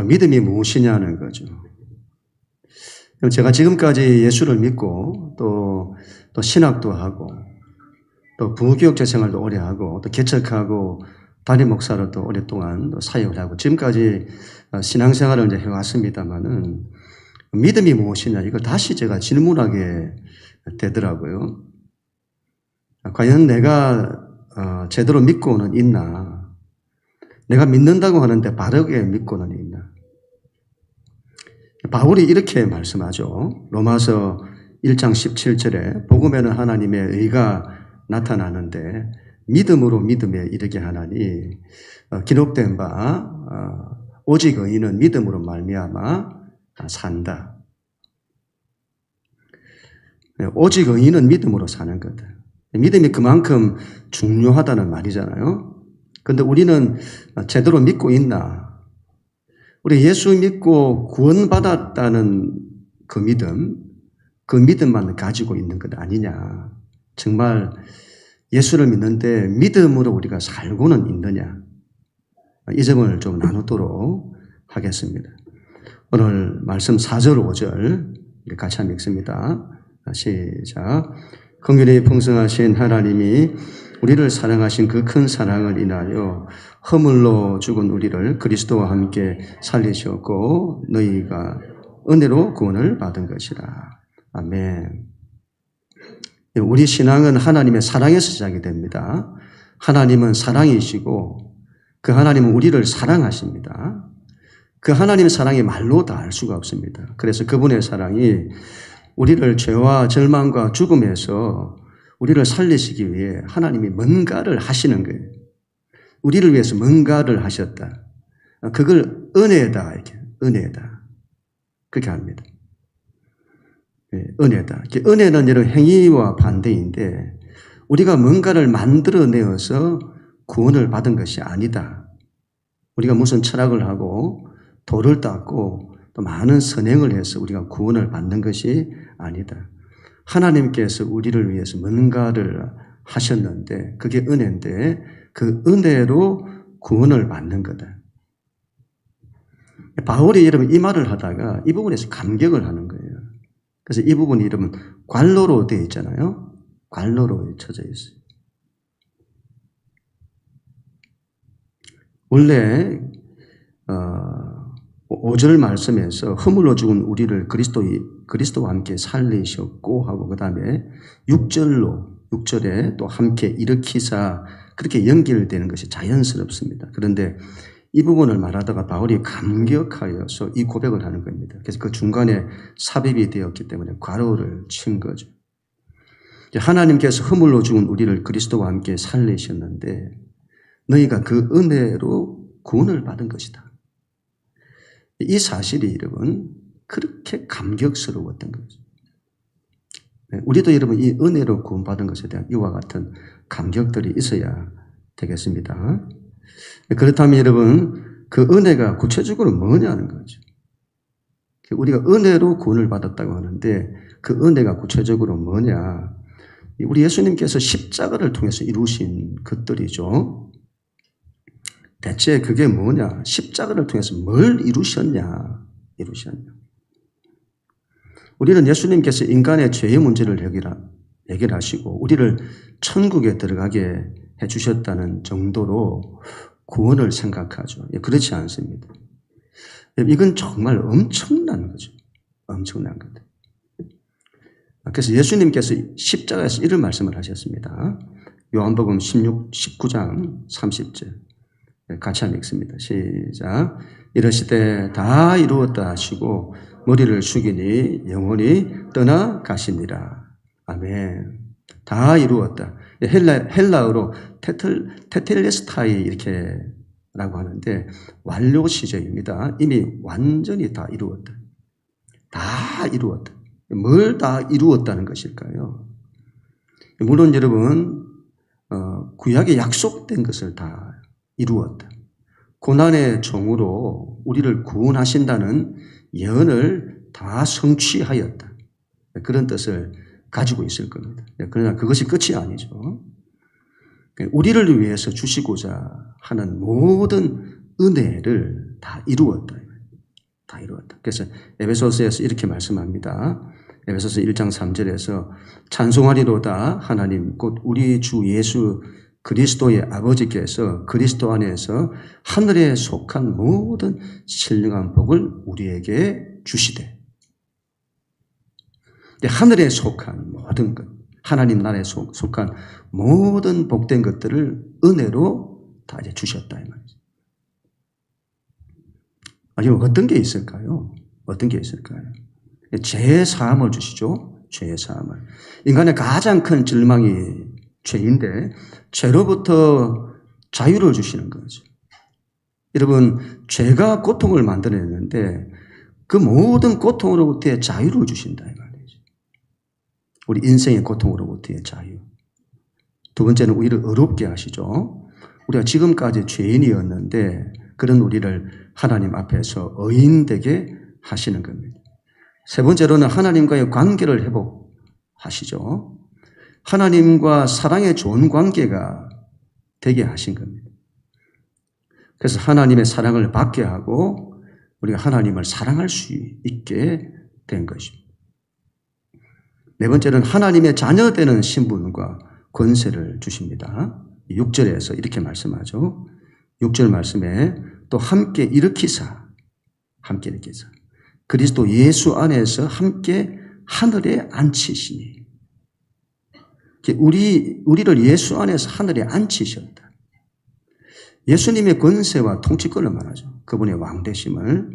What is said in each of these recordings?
믿음이 무엇이냐는 거죠. 제가 지금까지 예수를 믿고 또 신학도 하고 또 부교육자 생활도 오래 하고 또 개척하고 담임 목사로 또 오랫동안 또 사역을 하고 지금까지 신앙생활을 이제 해왔습니다만은 믿음이 무엇이냐 이걸 다시 제가 질문하게 되더라고요. 과연 내가 제대로 믿고는 있나? 내가 믿는다고 하는데 바르게 믿고는 있나? 바울이 이렇게 말씀하죠. 로마서 1장 17절에 복음에는 하나님의 의가 나타나는데 믿음으로 믿음에 이르게 하나니 기록된 바 오직 의인은 믿음으로 말미암아 산다. 오직 의인은 믿음으로 사는 거다. 믿음이 그만큼 중요하다는 말이잖아요. 그런데 우리는 제대로 믿고 있나? 우리 예수 믿고 구원받았다는 그 믿음만 가지고 있는 것 아니냐. 정말 예수를 믿는데 믿음으로 우리가 살고는 있느냐. 이 점을 좀 나누도록 하겠습니다. 오늘 말씀 4절 5절 같이 한번 읽습니다. 시작. 긍휼이 풍성하신 하나님이 우리를 사랑하신 그 큰 사랑을 인하여 허물로 죽은 우리를 그리스도와 함께 살리셨고 너희가 은혜로 구원을 받은 것이라. 아멘. 우리 신앙은 하나님의 사랑에서 시작이 됩니다. 하나님은 사랑이시고 그 하나님은 우리를 사랑하십니다. 그 하나님의 사랑이 말로 다 알 수가 없습니다. 그래서 그분의 사랑이 우리를 죄와 절망과 죽음에서 우리를 살리시기 위해 하나님이 뭔가를 하시는 거예요. 우리를 위해서 뭔가를 하셨다. 그걸 은혜다, 이렇게. 은혜다. 그렇게 합니다. 은혜다. 은혜는 이런 행위와 반대인데 우리가 뭔가를 만들어내어서 구원을 받은 것이 아니다. 우리가 무슨 철학을 하고 도를 닦고 또 많은 선행을 해서 우리가 구원을 받는 것이 아니다. 하나님께서 우리를 위해서 뭔가를 하셨는데 그게 은혜인데 그 은혜로 구원을 받는 거다. 바울이 여러분 이 말을 하다가 이 부분에서 감격을 하는 거예요. 그래서 이 부분이 여러분 괄로로 되어 있잖아요. 괄로로 쳐져 있어요. 원래 5절 말씀에서 허물로 죽은 우리를 그리스도와 함께 살리셨고 하고 그 다음에 6절에 또 함께 일으키사 그렇게 연결되는 것이 자연스럽습니다. 그런데 이 부분을 말하다가 바울이 감격하여서 이 고백을 하는 겁니다. 그래서 그 중간에 삽입이 되었기 때문에 괄호를 친 거죠. 하나님께서 허물로 죽은 우리를 그리스도와 함께 살리셨는데 너희가 그 은혜로 구원을 받은 것이다. 이 사실이 여러분 그렇게 감격스러웠던 거죠. 우리도 여러분 이 은혜로 구원받은 것에 대한 이와 같은 감격들이 있어야 되겠습니다. 그렇다면 여러분 그 은혜가 구체적으로 뭐냐는 거죠. 우리가 은혜로 구원을 받았다고 하는데 그 은혜가 구체적으로 뭐냐. 우리 예수님께서 십자가를 통해서 이루신 것들이죠. 대체 그게 뭐냐? 십자가를 통해서 뭘 이루셨냐? 우리는 예수님께서 인간의 죄의 문제를 해결하시고 우리를 천국에 들어가게 해주셨다는 정도로 구원을 생각하죠. 그렇지 않습니다. 이건 정말 엄청난 거죠. 엄청난 것. 그래서 예수님께서 십자가에서 이런 말씀을 하셨습니다. 요한복음 19장 30절. 같이 한번 읽습니다. 시작. 이르시되 다 이루었다 하시고 머리를 숙이니 영혼이 떠나가시니라. 아멘. 다 이루었다. 헬라어로 테텔레스타이 이렇게 라고 하는데 완료 시제입니다. 이미 완전히 다 이루었다. 다 이루었다. 뭘 다 이루었다는 것일까요? 물론 여러분 구약에 약속된 것을 다 이루었다. 고난의 종으로 우리를 구원하신다는 예언을 다 성취하였다. 그런 뜻을 가지고 있을 겁니다. 그러나 그것이 끝이 아니죠. 우리를 위해서 주시고자 하는 모든 은혜를 다 이루었다. 다 이루었다. 그래서 에베소서에서 이렇게 말씀합니다. 에베소서 1장 3절에서 찬송하리로다 하나님 곧 우리 주 예수 그리스도의 아버지께서 그리스도 안에서 하늘에 속한 모든 신령한 복을 우리에게 주시되. 하늘에 속한 모든 것, 하나님 나라에 속한 모든 복된 것들을 은혜로 다 이제 주셨다 이 말이죠. 아니면 어떤 게 있을까요? 어떤 게 있을까요? 죄 사함을 주시죠. 죄 사함을. 인간의 가장 큰 절망이 죄인데 죄로부터 자유를 주시는 거죠. 여러분, 죄가 고통을 만들어냈는데 그 모든 고통으로부터의 자유를 주신다 이 말이죠. 우리 인생의 고통으로부터의 자유. 두 번째는 우리를 의롭게 하시죠. 우리가 지금까지 죄인이었는데 그런 우리를 하나님 앞에서 의인되게 하시는 겁니다. 세 번째로는 하나님과의 관계를 회복하시죠. 하나님과 사랑의 좋은 관계가 되게 하신 겁니다. 그래서 하나님의 사랑을 받게 하고 우리가 하나님을 사랑할 수 있게 된 것입니다. 네 번째는 하나님의 자녀되는 신분과 권세를 주십니다. 6절에서 이렇게 말씀하죠. 6절 말씀에 또 함께 일으키사 그리스도 예수 안에서 함께 하늘에 앉히시니. 우리를 예수 안에서 하늘에 앉히셨다. 예수님의 권세와 통치권을 말하죠. 그분의 왕되심을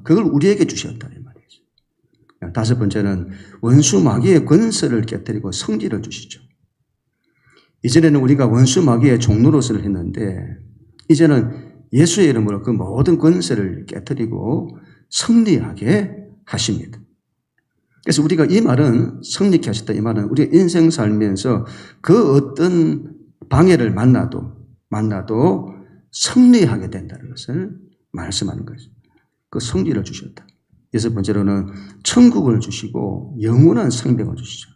그걸 우리에게 주셨다 이 말이죠. 다섯 번째는 원수 마귀의 권세를 깨뜨리고 성질을 주시죠. 이전에는 우리가 원수 마귀의 종노릇을 했는데 이제는 예수의 이름으로 그 모든 권세를 깨뜨리고 승리하게 하십니다. 그래서 우리가 이 말은 승리케 하셨다 이 말은 우리가 인생 살면서 그 어떤 방해를 만나도 승리하게 된다는 것을 말씀하는 거죠. 그 승리를 주셨다. 여섯 번째로는 천국을 주시고 영원한 생명을 주시죠.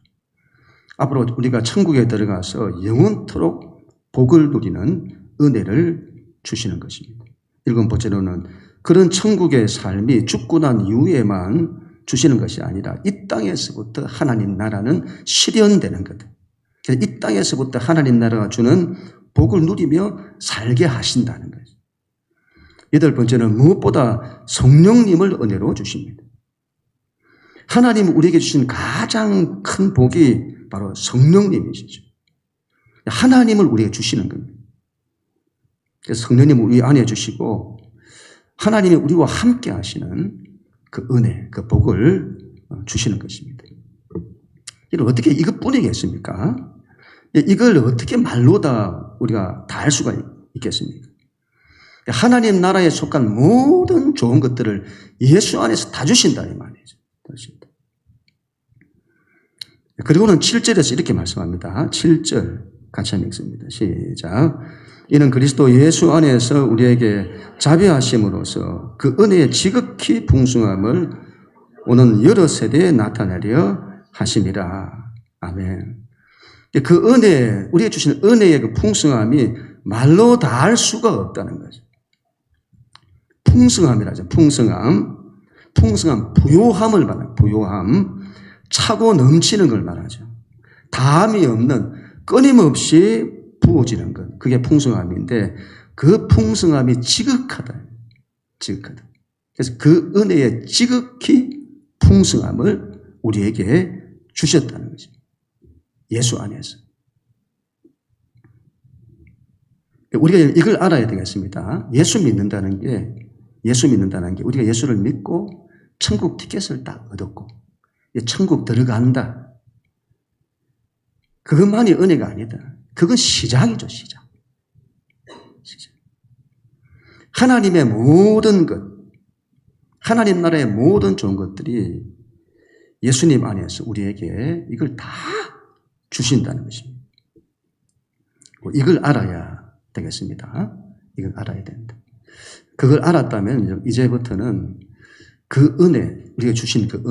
앞으로 우리가 천국에 들어가서 영원토록 복을 누리는 은혜를 주시는 것입니다. 일곱 번째로는 그런 천국의 삶이 죽고 난 이후에만 주시는 것이 아니라 이 땅에서부터 하나님 나라는 실현되는 것. 그래서 이 땅에서부터 하나님 나라가 주는 복을 누리며 살게 하신다는 거죠. 여덟 번째는 무엇보다 성령님을 은혜로 주십니다. 하나님 우리에게 주신 가장 큰 복이 바로 성령님이시죠. 하나님을 우리에게 주시는 겁니다. 그래서 성령님을 우리 안에 주시고 하나님이 우리와 함께 하시는 그 은혜, 그 복을 주시는 것입니다. 이걸 어떻게 이것뿐이겠습니까? 이걸 어떻게 말로 다 우리가 다 할 수가 있겠습니까? 하나님 나라에 속한 모든 좋은 것들을 예수 안에서 다 주신다 이 말이죠. 그리고는 7절에서 이렇게 말씀합니다. 7절 같이 한번 읽습니다. 시작. 이는 그리스도 예수 안에서 우리에게 자비하심으로써 그 은혜의 지극히 풍성함을 오는 여러 세대에 나타내려 하심이라. 아멘. 그 은혜, 우리에게 주신 은혜의 그 풍성함이 말로 다 할 수가 없다는 거죠. 풍성함이라죠. 풍성함, 부요함을 말합니다. 부요함, 차고 넘치는 걸 말하죠. 다함이 없는 끊임없이 부어지는 것. 그게 풍성함인데 그 풍성함이 지극하다. 그래서 그 은혜의 지극히 풍성함을 우리에게 주셨다는 거죠. 예수 안에서. 우리가 이걸 알아야 되겠습니다. 예수 믿는다는 게 우리가 예수를 믿고 천국 티켓을 딱 얻었고 천국 들어간다. 그것만이 은혜가 아니다. 그건 시작이죠, 시작. 하나님의 모든 것, 하나님 나라의 모든 좋은 것들이 예수님 안에서 우리에게 이걸 다 주신다는 것입니다. 이걸 알아야 되겠습니다. 이걸 알아야 된다. 그걸 알았다면 이제부터는 그 은혜, 우리가 주신 그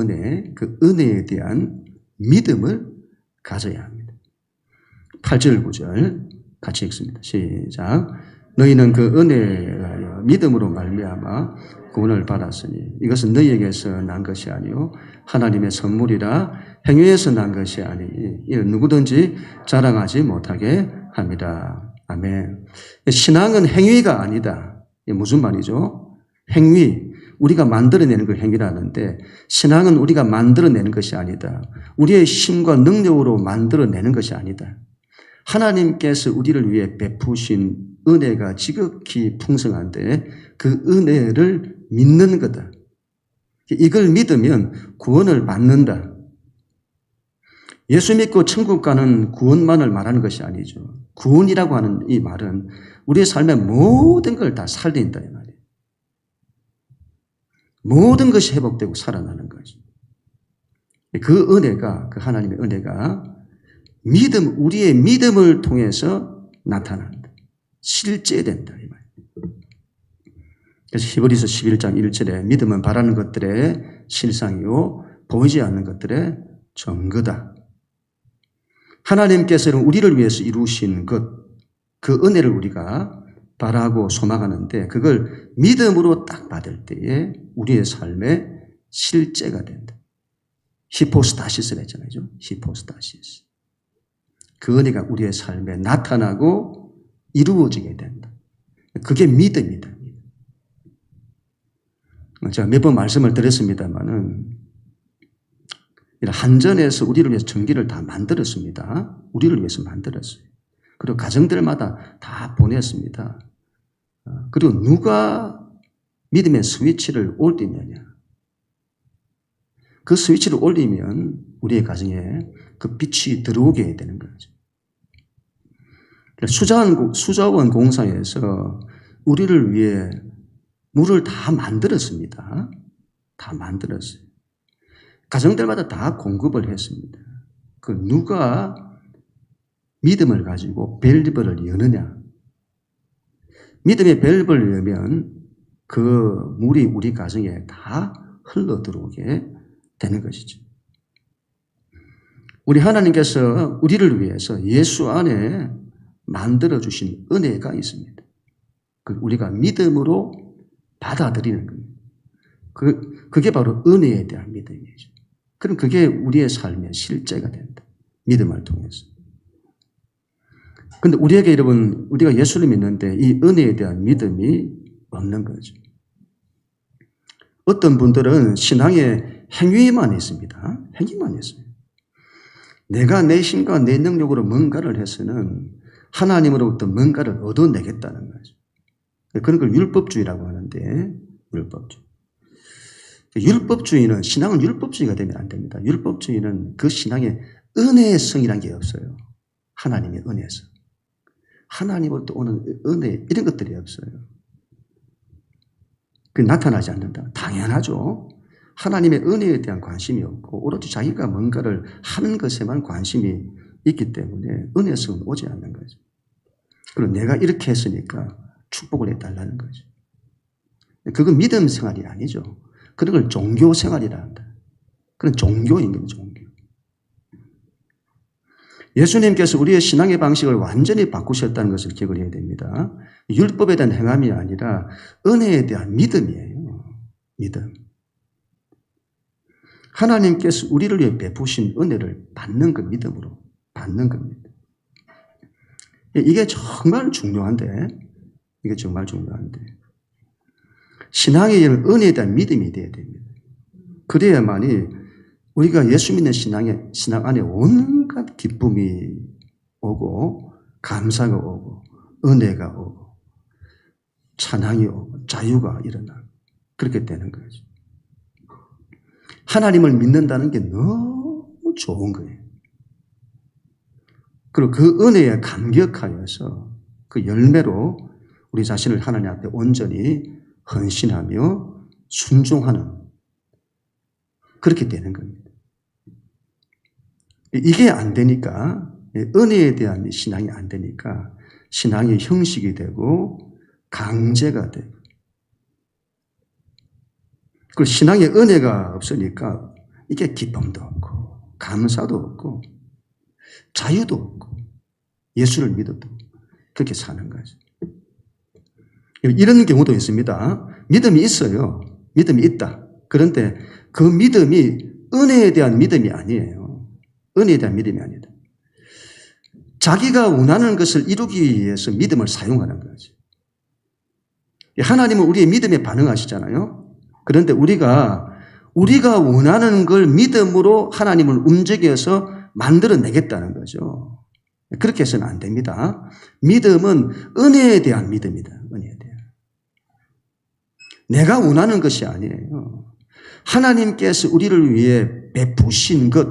은혜에 대한 믿음을 가져야 합니다. 8절 9절 같이 읽습니다. 시작. 너희는 그 은혜에 믿음으로 말미암아 구원을 받았으니 이것은 너희에게서 난 것이 아니요 하나님의 선물이라 행위에서 난 것이 아니니 이는 누구든지 자랑하지 못하게 합니다. 아멘. 신앙은 행위가 아니다. 이게 무슨 말이죠? 행위. 우리가 만들어내는 걸 행위라는데 신앙은 우리가 만들어내는 것이 아니다. 우리의 힘과 능력으로 만들어내는 것이 아니다. 하나님께서 우리를 위해 베푸신 은혜가 지극히 풍성한데 그 은혜를 믿는 거다. 이걸 믿으면 구원을 받는다. 예수 믿고 천국 가는 구원만을 말하는 것이 아니죠. 구원이라고 하는 이 말은 우리의 삶의 모든 걸 다 살린다 이 말이에요. 모든 것이 회복되고 살아나는 거죠. 그 은혜가, 그 하나님의 은혜가 믿음, 우리의 믿음을 통해서 나타난다. 실제된다 이 말이에요. 그래서 히브리서 11장 1절에 믿음은 바라는 것들의 실상이요 보이지 않는 것들의 증거다. 하나님께서는 우리를 위해서 이루신 것, 그 은혜를 우리가 바라고 소망하는데 그걸 믿음으로 딱 받을 때에 우리의 삶의 실제가 된다. 히포스타시스를 했잖아요. 히포스타시스. 그 은혜가 우리의 삶에 나타나고 이루어지게 된다. 그게 믿음이다. 제가 몇 번 말씀을 드렸습니다만은 한전에서 우리를 위해서 전기를 다 만들었습니다. 우리를 위해서 만들었어요. 그리고 가정들마다 다 보냈습니다. 그리고 누가 믿음의 스위치를 올리느냐. 그 스위치를 올리면 우리의 가정에 그 빛이 들어오게 되는 거죠. 수자원 공사에서 우리를 위해 물을 다 만들었습니다. 다 만들었어요. 가정들마다 다 공급을 했습니다. 그 누가 믿음을 가지고 밸브를 여느냐. 믿음의 밸브를 열면 그 물이 우리 가정에 다 흘러 들어오게 되는 것이죠. 우리 하나님께서 우리를 위해서 예수 안에 만들어주신 은혜가 있습니다. 우리가 믿음으로 받아들이는 겁니다. 그게 바로 은혜에 대한 믿음이죠. 그럼 그게 우리의 삶의 실제가 된다. 믿음을 통해서. 근데 우리에게 여러분, 우리가 예수를 믿는데 이 은혜에 대한 믿음이 없는 거죠. 어떤 분들은 신앙에 행위만 있습니다. 행위만 있어요. 내가 내 힘과 내 능력으로 뭔가를 해서는 하나님으로부터 뭔가를 얻어내겠다는 거죠. 그런 걸 율법주의라고 하는데, 율법주의. 율법주의는, 신앙은 율법주의가 되면 안 됩니다. 율법주의는 그 신앙에 은혜의 성이라는 게 없어요. 하나님의 은혜성. 하나님으로부터 오는 은혜, 이런 것들이 없어요. 그게 나타나지 않는다. 당연하죠. 하나님의 은혜에 대한 관심이 없고, 오로지 자기가 뭔가를 하는 것에만 관심이 있기 때문에 은혜성은 오지 않는 거죠. 그리고 내가 이렇게 했으니까 축복을 해달라는 거죠. 그건 믿음 생활이 아니죠. 그런 걸 종교 생활이라 한다. 그런 종교인 거죠, 종교. 예수님께서 우리의 신앙의 방식을 완전히 바꾸셨다는 것을 기억을 해야 됩니다. 율법에 대한 행함이 아니라 은혜에 대한 믿음이에요. 믿음. 하나님께서 우리를 위해 베푸신 은혜를 받는 그 믿음으로 받는 겁니다. 이게 정말 중요한데, 신앙의 은혜에 대한 믿음이 되어야 됩니다. 그래야만이 우리가 예수 믿는 신앙 안에 온갖 기쁨이 오고, 감사가 오고, 은혜가 오고, 찬양이 오고, 자유가 일어나고, 그렇게 되는 거죠. 하나님을 믿는다는 게 너무 좋은 거예요. 그리고 그 은혜에 감격하여서 그 열매로 우리 자신을 하나님 앞에 온전히 헌신하며 순종하는, 그렇게 되는 겁니다. 이게 안 되니까, 은혜에 대한 신앙이 안 되니까 신앙이 형식이 되고 강제가 되고, 그리고 신앙의 은혜가 없으니까 이게 기쁨도 없고 감사도 없고 자유도 없고 예수를 믿어도 그렇게 사는 거죠. 이런 경우도 있습니다. 믿음이 있어요. 믿음이 있다. 그런데 그 믿음이 은혜에 대한 믿음이 아니에요. 은혜에 대한 믿음이 아니다. 자기가 원하는 것을 이루기 위해서 믿음을 사용하는 거지. 하나님은 우리의 믿음에 반응하시잖아요. 그런데 우리가 원하는 걸 믿음으로 하나님을 움직여서 만들어내겠다는 거죠. 그렇게 해서는 안 됩니다. 믿음은 은혜에 대한 믿음이다. 은혜에 대한. 내가 원하는 것이 아니에요. 하나님께서 우리를 위해 베푸신 것,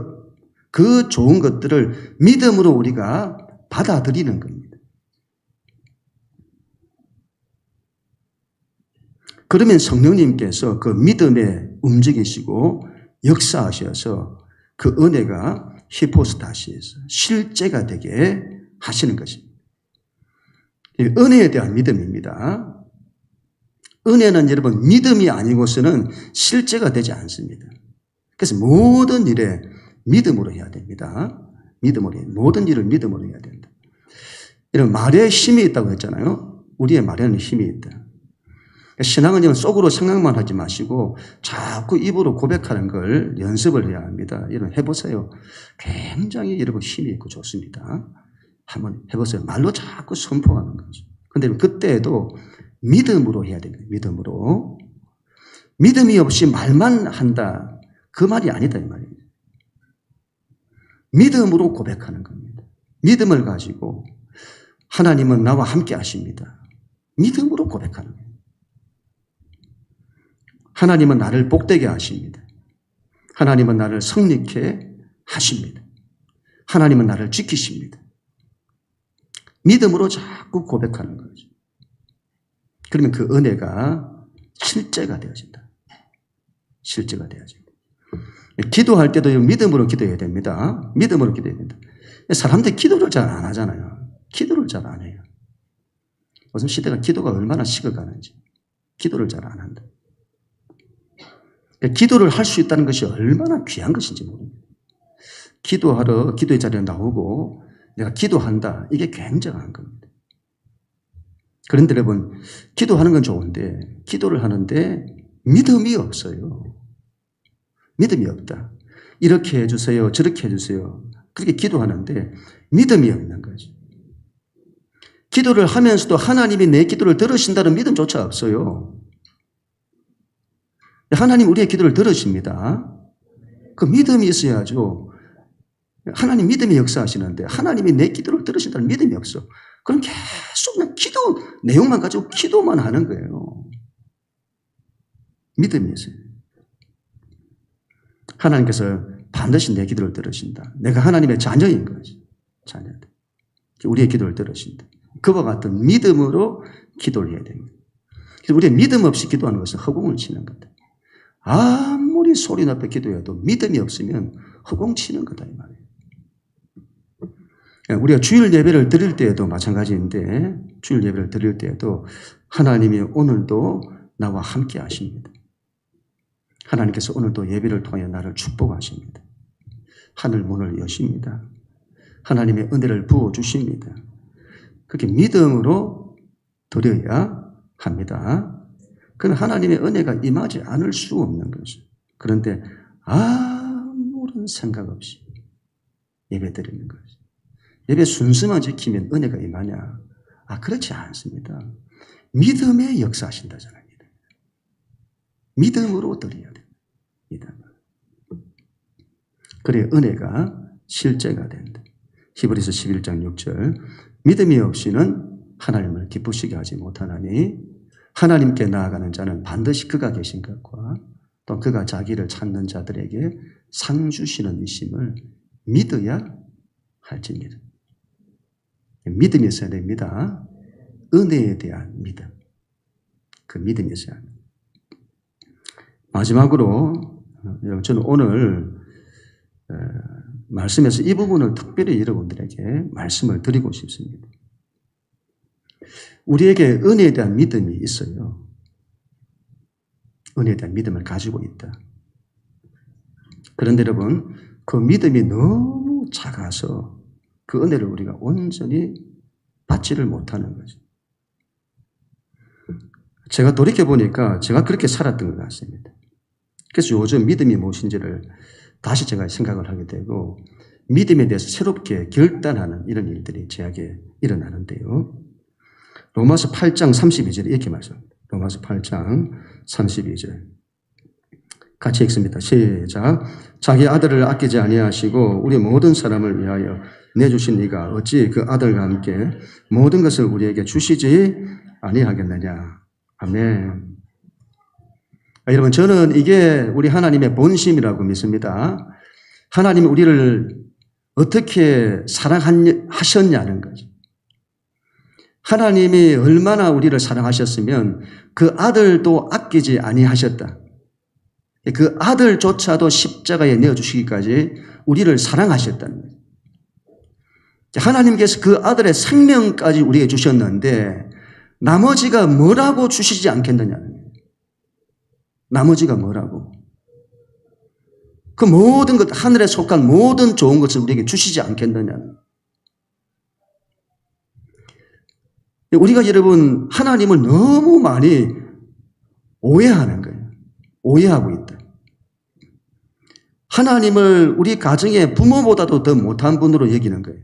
그 좋은 것들을 믿음으로 우리가 받아들이는 겁니다. 그러면 성령님께서 그 믿음에 움직이시고 역사하셔서 그 은혜가 히포스타시에서 실제가 되게 하시는 것입니다. 은혜에 대한 믿음입니다. 은혜는 여러분 믿음이 아니고서는 실제가 되지 않습니다. 그래서 모든 일에 믿음으로 해야 됩니다. 믿음으로 해야, 모든 일을 믿음으로 해야 된다. 이런 말에 힘이 있다고 했잖아요. 우리의 말에는 힘이 있다. 신앙은 속으로 생각만 하지 마시고 자꾸 입으로 고백하는 걸 연습을 해야 합니다. 이런 해보세요. 굉장히 여러분 힘이 있고 좋습니다. 한번 해보세요. 말로 자꾸 선포하는 거죠. 그런데 그때에도 믿음으로 해야 됩니다. 믿음으로. 믿음이 없이 말만 한다. 그 말이 아니다 이 말이에요. 믿음으로 고백하는 겁니다. 믿음을 가지고 하나님은 나와 함께 하십니다. 믿음으로 고백하는 거예요. 하나님은 나를 복되게 하십니다. 하나님은 나를 성립케 하십니다. 하나님은 나를 지키십니다. 믿음으로 자꾸 고백하는 거죠. 그러면 그 은혜가 실제가 되어진다. 실제가 되어진다. 기도할 때도 믿음으로 기도해야 됩니다. 믿음으로 기도해야 된다. 사람들이 기도를 잘 안 하잖아요. 기도를 잘 안 해요. 요즘 시대가 기도가 얼마나 식어가는지. 기도를 잘 안 한다. 기도를 할 수 있다는 것이 얼마나 귀한 것인지 모릅니다. 기도하러 기도의 자리에 나오고 내가 기도한다. 이게 굉장한 겁니다. 그런데 여러분, 기도하는 건 좋은데 기도를 하는데 믿음이 없어요. 믿음이 없다. 이렇게 해주세요. 저렇게 해주세요. 그렇게 기도하는데 믿음이 없는 거죠. 기도를 하면서도 하나님이 내 기도를 들으신다는 믿음조차 없어요. 하나님 우리의 기도를 들으십니다. 그 믿음이 있어야죠. 하나님 믿음이 역사하시는데 하나님이 내 기도를 들으신다는 믿음이 없어. 그럼 계속 그냥 기도 내용만 가지고 기도만 하는 거예요. 믿음이 있어요. 하나님께서 반드시 내 기도를 들으신다. 내가 하나님의 자녀인 거지. 자녀들. 우리의 기도를 들으신다. 그와 같은 믿음으로 기도를 해야 됩니다. 그래서 우리의 믿음 없이 기도하는 것은 허공을 치는 거다. 아무리 소리 높여 기도해도 믿음이 없으면 허공 치는 거다 이 말이에요. 우리가 주일 예배를 드릴 때에도 마찬가지인데 주일 예배를 드릴 때에도 하나님이 오늘도 나와 함께 하십니다. 하나님께서 오늘도 예배를 통해 나를 축복하십니다. 하늘 문을 여십니다. 하나님의 은혜를 부어주십니다. 그렇게 믿음으로 드려야 합니다. 그건 하나님의 은혜가 임하지 않을 수 없는 거죠. 그런데 아무런 생각 없이 예배 드리는 거죠. 예배 순서만 지키면 은혜가 임하냐? 그렇지 않습니다. 믿음에 역사하신다잖아요. 믿음으로 드려야 됩니다. 그래야 은혜가 실제가 된다. 히브리서 11장 6절 믿음이 없이는 하나님을 기쁘시게 하지 못하나니 하나님께 나아가는 자는 반드시 그가 계신 것과 또 그가 자기를 찾는 자들에게 상 주시는 이심을 믿어야 할지니라. 믿음이 있어야 됩니다. 은혜에 대한 믿음. 그 믿음이 있어야 합니다. 마지막으로 여러분 저는 오늘 말씀에서 이 부분을 특별히 여러분들에게 말씀을 드리고 싶습니다. 우리에게 은혜에 대한 믿음이 있어요. 은혜에 대한 믿음을 가지고 있다. 그런데 여러분 그 믿음이 너무 작아서 그 은혜를 우리가 온전히 받지를 못하는 거죠. 제가 돌이켜보니까 제가 그렇게 살았던 것 같습니다. 그래서 요즘 믿음이 무엇인지를 다시 제가 생각을 하게 되고 믿음에 대해서 새롭게 결단하는 이런 일들이 제게 일어나는데요. 로마서 8장 32절에 이렇게 말씀합니다. 로마서 8장 32절. 같이 읽습니다. 시작. 자기 아들을 아끼지 아니하시고 우리 모든 사람을 위하여 내주신 이가 어찌 그 아들과 함께 모든 것을 우리에게 주시지 아니하겠느냐. 아멘. 여러분, 저는 이게 우리 하나님의 본심이라고 믿습니다. 하나님이 우리를 어떻게 사랑하셨냐는 거죠. 하나님이 얼마나 우리를 사랑하셨으면 그 아들도 아끼지 아니하셨다. 그 아들조차도 십자가에 내어주시기까지 우리를 사랑하셨다는 거예요. 하나님께서 그 아들의 생명까지 우리에게 주셨는데 나머지가 뭐라고 주시지 않겠느냐는 거예요. 나머지가 뭐라고? 그 모든 것, 하늘에 속한 모든 좋은 것을 우리에게 주시지 않겠느냐는 거예요. 우리가 여러분 하나님을 너무 많이 오해하는 거예요. 오해하고 있다. 하나님을 우리 가정의 부모보다도 더 못한 분으로 여기는 거예요.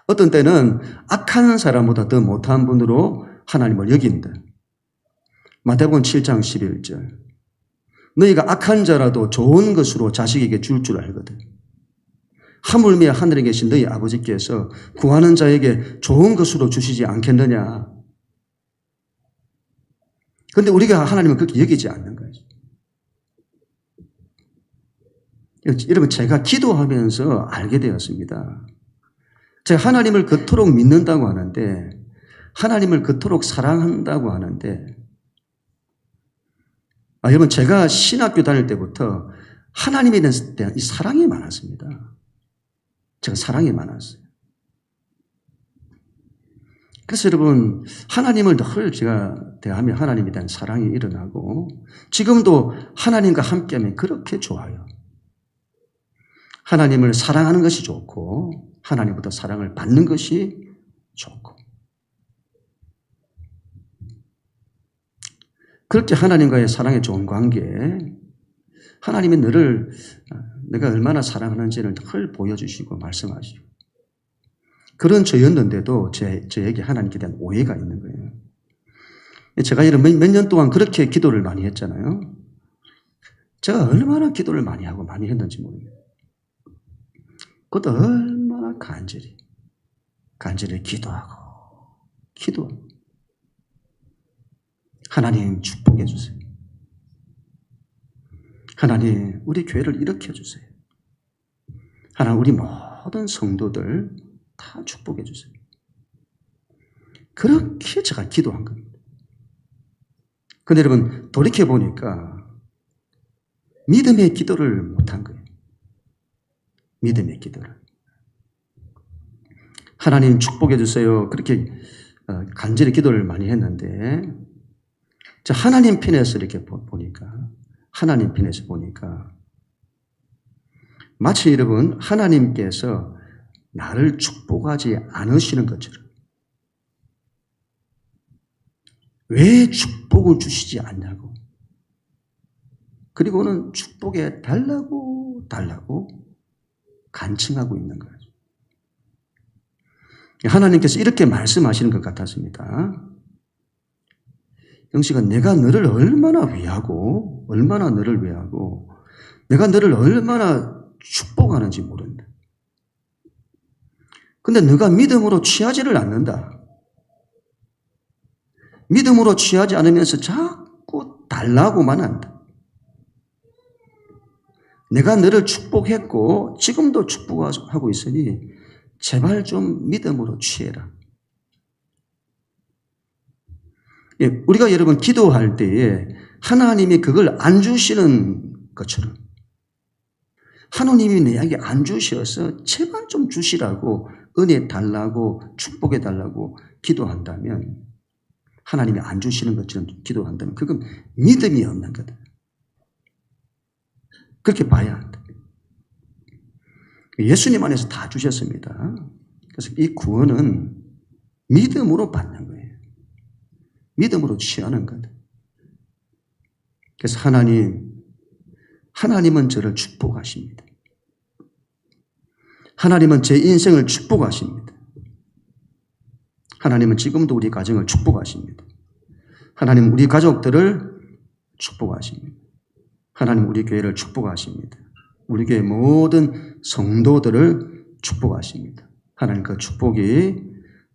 어떤 때는 악한 사람보다 더 못한 분으로 하나님을 여긴다. 마태복음 7장 11절. 너희가 악한 자라도 좋은 것으로 자식에게 줄 줄 알거든. 하물며 하늘에 계신 너희 아버지께서 구하는 자에게 좋은 것으로 주시지 않겠느냐. 그런데 우리가 하나님을 그렇게 여기지 않는 거예요. 여러분, 제가 기도하면서 알게 되었습니다. 제가 하나님을 그토록 믿는다고 하는데, 하나님을 그토록 사랑한다고 하는데, 여러분, 제가 신학교 다닐 때부터 하나님에 대한 이 사랑이 많았습니다. 제가 사랑이 많았어요. 그래서 여러분, 하나님을 늘 제가 대하면 하나님에 대한 사랑이 일어나고, 지금도 하나님과 함께하면 그렇게 좋아요. 하나님을 사랑하는 것이 좋고, 하나님보다 사랑을 받는 것이 좋고. 그렇게 하나님과의 사랑의 좋은 관계에 하나님이 내가 얼마나 사랑하는지를 늘 보여주시고 말씀하시고. 그런 저였는데도 저에게 하나님께 대한 오해가 있는 거예요. 제가 몇 년 동안 그렇게 기도를 많이 했잖아요. 제가 얼마나 기도를 많이 하고 많이 했는지 모르겠어요. 그것도 얼마나 간절히 기도하고. 하나님 축복해 주세요. 하나님 우리 교회를 일으켜 주세요. 하나님 우리 모든 성도들 다 축복해 주세요. 그렇게 제가 기도한 겁니다. 그런데 여러분 돌이켜보니까 믿음의 기도를 못한 거예요. 믿음의 기도를. 하나님 축복해 주세요. 그렇게 간절히 기도를 많이 했는데 하나님 편에서 이렇게 보니까 하나님 편에서 보니까 마치 여러분 하나님께서 나를 축복하지 않으시는 것처럼 왜 축복을 주시지 않냐고 그리고는 축복해 달라고 간청하고 있는 거예요. 하나님께서 이렇게 말씀하시는 것 같았습니다. 영식아, 내가 너를 얼마나 위하고 내가 너를 얼마나 축복하는지 모른다. 근데 너가 믿음으로 취하지를 않는다. 믿음으로 취하지 않으면서 자꾸 달라고만 한다. 내가 너를 축복했고 지금도 축복하고 있으니 제발 좀 믿음으로 취해라. 우리가 여러분 기도할 때에 하나님이 그걸 안 주시는 것처럼 하나님이 내게 안 주셔서 제발 좀 주시라고 은혜 달라고 축복해 달라고 기도한다면 하나님이 안 주시는 것처럼 기도한다면 그건 믿음이 없는 거다. 그렇게 봐야 한다. 예수님 안에서 다 주셨습니다. 그래서 이 구원은 믿음으로 받는 거예요. 믿음으로 취하는 것. 그래서 하나님은 저를 축복하십니다. 하나님은 제 인생을 축복하십니다. 하나님은 지금도 우리 가정을 축복하십니다. 하나님은 우리 가족들을 축복하십니다. 하나님 우리 교회를 축복하십니다. 우리 교회 모든 성도들을 축복하십니다. 하나님 그 축복이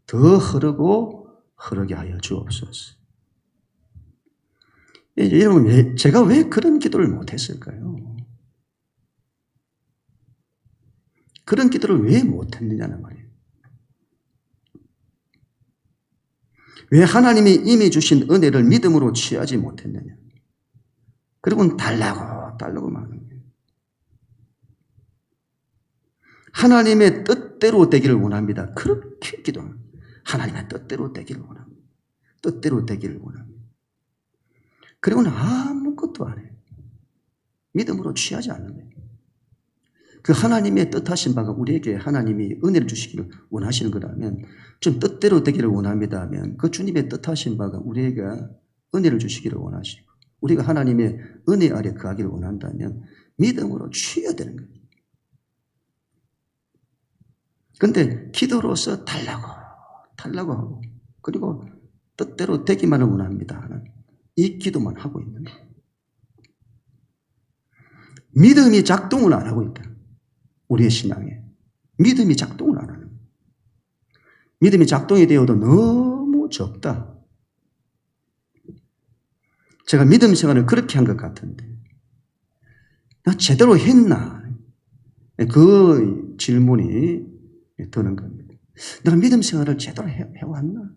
더 흐르게 하여 주옵소서. 여러분, 제가 왜 그런 기도를 못했을까요? 그런 기도를 왜 못했느냐는 말이에요. 왜 하나님이 이미 주신 은혜를 믿음으로 취하지 못했느냐. 그리고는 달라고 마는 거예요. 하나님의 뜻대로 되기를 원합니다. 그렇게 기도합니다. 하나님의 뜻대로 되기를 원합니다. 뜻대로 되기를 원합니다. 그리고는 아무것도 안 해요. 믿음으로 취하지 않는 거예요. 그 하나님의 뜻하신 바가 우리에게 하나님이 은혜를 주시기를 원하시는 거라면, 좀 뜻대로 되기를 원합니다 하면 그 주님의 뜻하신 바가 우리에게 은혜를 주시기를 원하시고 우리가 하나님의 은혜 아래 거하기를 원한다면 믿음으로 취해야 되는 거예요. 그런데 기도로서 달라고 하고 그리고 뜻대로 되기만을 원합니다 하는 이 기도만 하고 있는 거예요. 믿음이 작동을 안 하고 있다. 우리의 신앙에 믿음이 작동을 안 하는 거예요. 믿음이 작동이 되어도 너무 적다. 제가 믿음 생활을 그렇게 한 것 같은데 나 제대로 했나? 그 질문이 드는 겁니다. 내가 믿음 생활을 제대로 해왔나?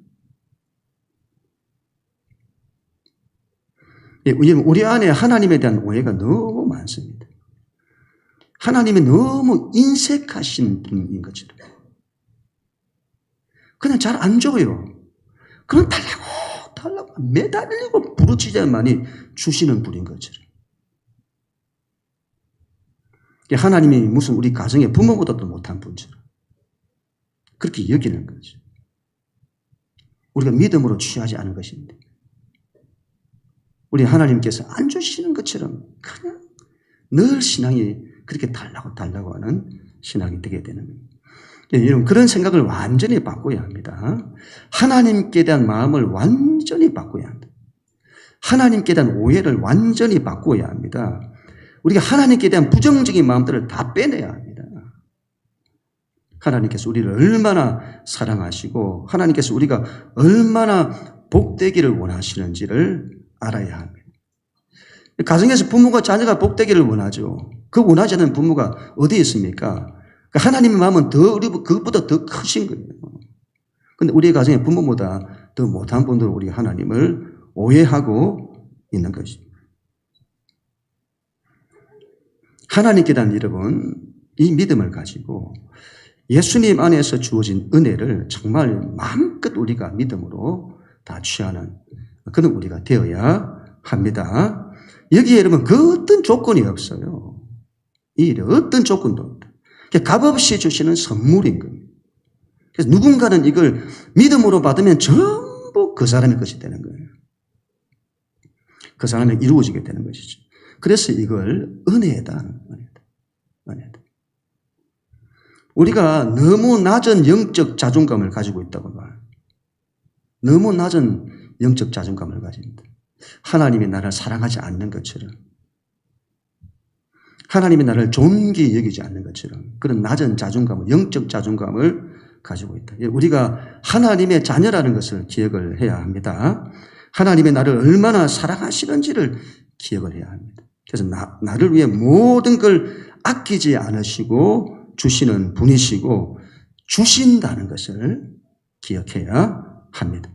우리 안에 하나님에 대한 오해가 너무 많습니다. 하나님이 너무 인색하신 분인 것처럼 그냥 잘 안 줘요. 그럼 달라고 매달리고 부르짖어야만이 주시는 분인 것처럼. 하나님이 무슨 우리 가정의 부모보다도 못한 분처럼 그렇게 여기는 거죠. 우리가 믿음으로 취하지 않은 것인데 우리 하나님께서 안 주시는 것처럼 그냥 늘 신앙이 그렇게 달라고 하는 신앙이 되게 되는 거예요. 여러분, 그런 생각을 완전히 바꿔야 합니다. 하나님께 대한 마음을 완전히 바꿔야 합니다. 하나님께 대한 오해를 완전히 바꿔야 합니다. 우리가 하나님께 대한 부정적인 마음들을 다 빼내야 합니다. 하나님께서 우리를 얼마나 사랑하시고 하나님께서 우리가 얼마나 복되기를 원하시는지를 알아야 합니다. 가정에서 부모가 자녀가 복되기를 원하죠. 그 원하지 않는 부모가 어디에 있습니까? 하나님의 마음은 그것보다 더 크신 거예요. 그런데 우리 가정의 부모보다 더 못한 분들은 우리 하나님을 오해하고 있는 것입니다. 하나님께 대한 여러분, 이 믿음을 가지고 예수님 안에서 주어진 은혜를 정말 마음껏 우리가 믿음으로 다 취하는 그런 우리가 되어야 합니다. 여기에 여러분 그 어떤 조건이 없어요. 이 일에 어떤 조건도 없다. 값없이 주시는 선물인 겁니다. 그래서 누군가는 이걸 믿음으로 받으면 전부 그 사람의 것이 되는 거예요. 그 사람이 이루어지게 되는 것이죠. 그래서 이걸 은혜다 하는 은혜다. 우리가 너무 낮은 영적 자존감을 가지고 있다고 봐요. 너무 낮은 영적 자존감을 가집니다. 하나님이 나를 사랑하지 않는 것처럼, 하나님이 나를 존귀히 여기지 않는 것처럼 그런 낮은 자존감을, 영적 자존감을 가지고 있다. 우리가 하나님의 자녀라는 것을 기억을 해야 합니다. 하나님이 나를 얼마나 사랑하시는지를 기억을 해야 합니다. 그래서 나를 위해 모든 걸 아끼지 않으시고 주시는 분이시고 주신다는 것을 기억해야 합니다.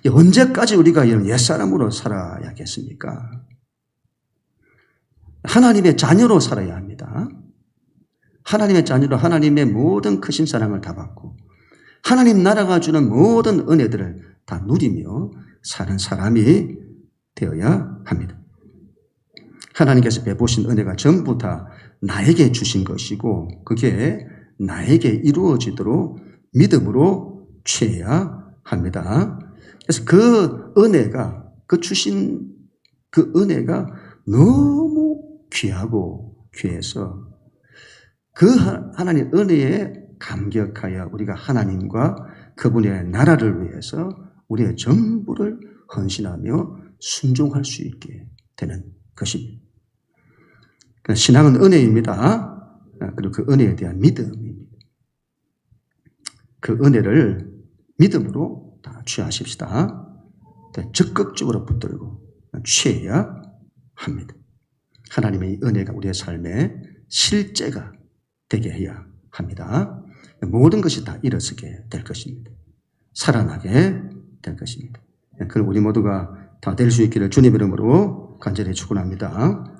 언제까지 우리가 이런 옛사람으로 살아야겠습니까? 하나님의 자녀로 살아야 합니다. 하나님의 자녀로 하나님의 모든 크신 사랑을 다 받고 하나님 나라가 주는 모든 은혜들을 다 누리며 사는 사람이 되어야 합니다. 하나님께서 베푸신 은혜가 전부 다 나에게 주신 것이고 그게 나에게 이루어지도록 믿음으로 취해야 합니다. 그래서 그 은혜가, 그 주신 그 은혜가 너무 귀하고 귀해서 그 하나님 은혜에 감격하여 우리가 하나님과 그분의 나라를 위해서 우리의 전부를 헌신하며 순종할 수 있게 되는 것입니다. 신앙은 은혜입니다. 그리고 그 은혜에 대한 믿음입니다. 그 은혜를 믿음으로 다 취하십시다. 적극적으로 붙들고 취해야 합니다. 하나님의 은혜가 우리의 삶에 실제가 되게 해야 합니다. 모든 것이 다 일어서게 될 것입니다. 살아나게 될 것입니다. 그럼 우리 모두가 다 될 수 있기를 주님 이름으로 간절히 축원합니다.